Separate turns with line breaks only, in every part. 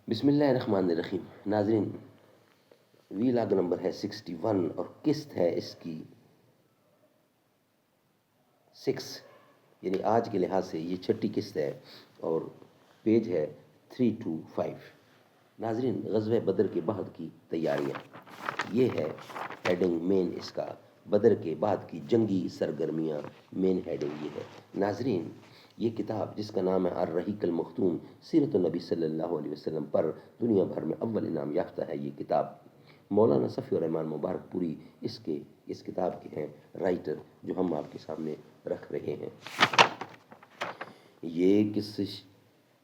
بسم اللہ الرحمن الرحیم۔ ناظرین، ویلاگ نمبر ہے 61 اور قسط ہے اس کی 6، یعنی آج کے لحاظ سے یہ چھٹی قسط ہے اور پیج ہے 325۔ ناظرین، غزوہ بدر کے بعد کی تیاریاں، یہ ہے ہیڈنگ مین اس کا، بدر کے بعد کی جنگی سرگرمیاں، مین ہیڈنگ یہ ہے۔ ناظرین، یہ کتاب جس کا نام ہے الرحیق المختوم سیرت النبی صلی اللہ علیہ وسلم پر دنیا بھر میں اول انعام یافتہ ہے۔ یہ کتاب مولانا صفی الرحمان مبارک پوری اس کتاب کے ہیں رائٹر، جو ہم آپ کے سامنے رکھ رہے ہیں۔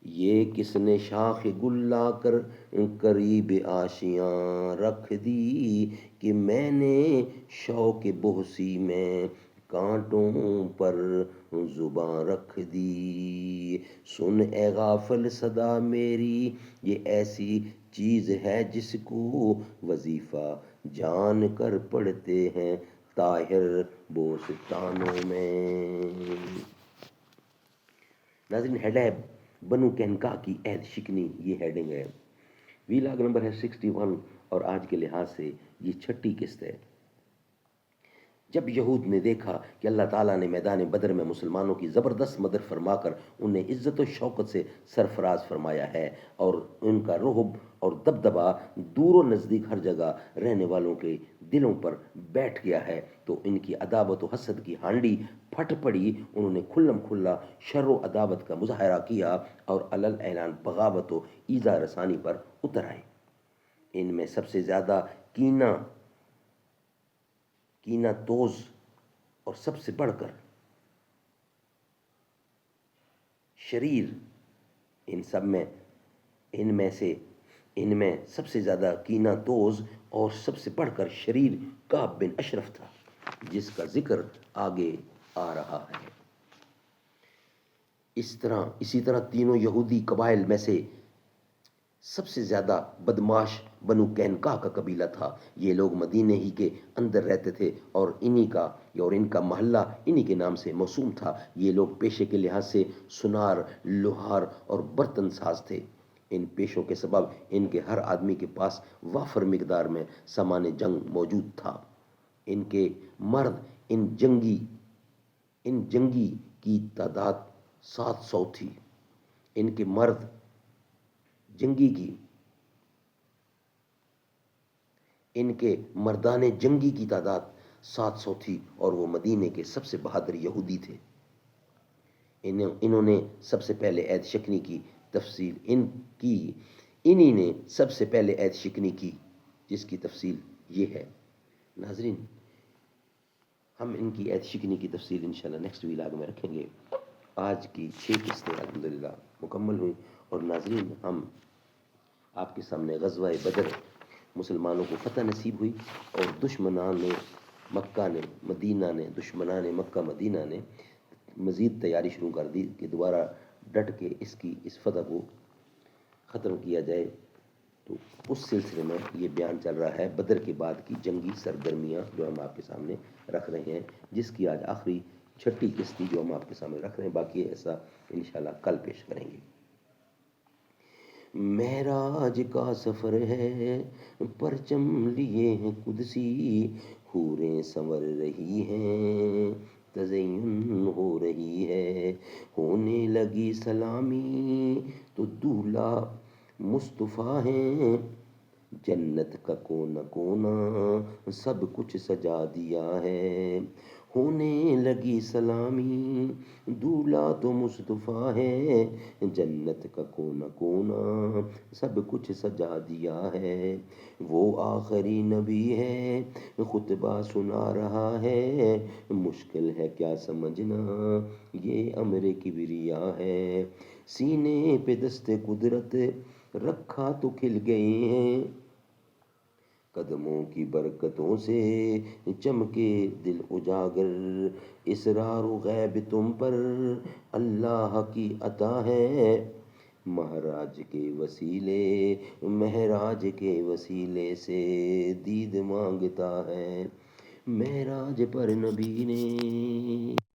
یہ کس نے شاخ گل لا کر قریب آشیاں رکھ دی، کہ میں نے شوق بہسی میں کانٹوں پر زباں رکھ دی۔ سن اے غافل صدا میری، یہ ایسی چیز ہے جس کو وظیفہ جان کر پڑھتے ہیں طاہر بوستانوں میں۔ ناظرین، ہیڈ ہے بنو قینقاع کی عہد شکنی، یہ ہیڈنگ ہے۔ ویلاگ نمبر ہے 61 اور آج کے لحاظ سے یہ چھٹی قسط ہے۔ جب یہود نے دیکھا کہ اللہ تعالیٰ نے میدان بدر میں مسلمانوں کی زبردست مدد فرما کر انہیں عزت و شوکت سے سرفراز فرمایا ہے اور ان کا رعب اور دبدبا دور و نزدیک ہر جگہ رہنے والوں کے دلوں پر بیٹھ گیا ہے، تو ان کی عداوت و حسد کی ہانڈی پھٹ پڑی۔ انہوں نے کھلم کھلا شر و عداوت کا مظاہرہ کیا اور علل اعلان بغاوت و ایذا رسانی پر اتر آئے۔ ان میں سب سے زیادہ کینہ توز اور سب سے بڑھ کر شریر، ان میں سب سے زیادہ کینہ توز اور سب سے بڑھ کر شریر کعب بن اشرف تھا، جس کا ذکر آگے آ رہا ہے۔ اسی طرح تینوں یہودی قبائل میں سے سب سے زیادہ بدماش بنو قینقاع کا قبیلہ تھا۔ یہ لوگ مدینے ہی کے اندر رہتے تھے اور ان کا محلہ انہی کے نام سے موسوم تھا۔ یہ لوگ پیشے کے لحاظ سے سنار، لوہار اور برتن ساز تھے۔ ان پیشوں کے سبب ان کے ہر آدمی کے پاس وافر مقدار میں سامان جنگ موجود تھا۔ ان کے مرد ان جنگی کی تعداد 700 تھی۔ ان کے مردان جنگی کی تعداد 700 تھی اور وہ مدینے کے سب سے بہادر یہودی تھے۔ انہوں نے سب سے پہلے عہد شکنی کی تفصیل انہی نے سب سے پہلے عہد شکنی کی، جس کی تفصیل یہ ہے۔ ناظرین، ہم ان کی عہد شکنی کی تفصیل انشاءاللہ نیکسٹ ویلاگ میں رکھیں گے۔ آج کی 6 قسطیں الحمدللہ مکمل ہوئیں اور ناظرین، ہم آپ کے سامنے غزوہ بدر مسلمانوں کو فتح نصیب ہوئی اور دشمنان مکہ مدینہ نے مزید تیاری شروع کر دی کہ دوبارہ ڈٹ کے اس فتح کو ختم کیا جائے۔ تو اس سلسلے میں یہ بیان چل رہا ہے بدر کے بعد کی جنگی سرگرمیاں، جو ہم آپ کے سامنے رکھ رہے ہیں، جس کی آج آخری چھٹی قسط تھی جو ہم آپ کے سامنے رکھ رہے ہیں۔ باقی ایسا انشاءاللہ کل پیش کریں گے۔ معراج کا سفر ہے، پرچم لیے ہیں قدسی، حوریں سنور رہی ہیں، تزئین ہو رہی ہے، ہونے لگی سلامی تو دولہا مصطفیٰ ہیں، جنت کا کونا کونا سب کچھ سجا دیا ہے۔ ہونے لگی سلامی دولہا تو مصطفیٰ ہے، جنت کا کونا کونا سب کچھ سجا دیا ہے۔ وہ آخری نبی ہے، خطبہ سنا رہا ہے، مشکل ہے کیا سمجھنا یہ امر کبریا ہے۔ سینے پہ دست قدرت رکھا تو کھل گئے ہیں، قدموں کی برکتوں سے چمکے دل اجاگر، اسرار و غیب تم پر اللہ کی عطا ہے، مہراج کے وسیلے سے دید مانگتا ہے۔ معراج پر نبی نے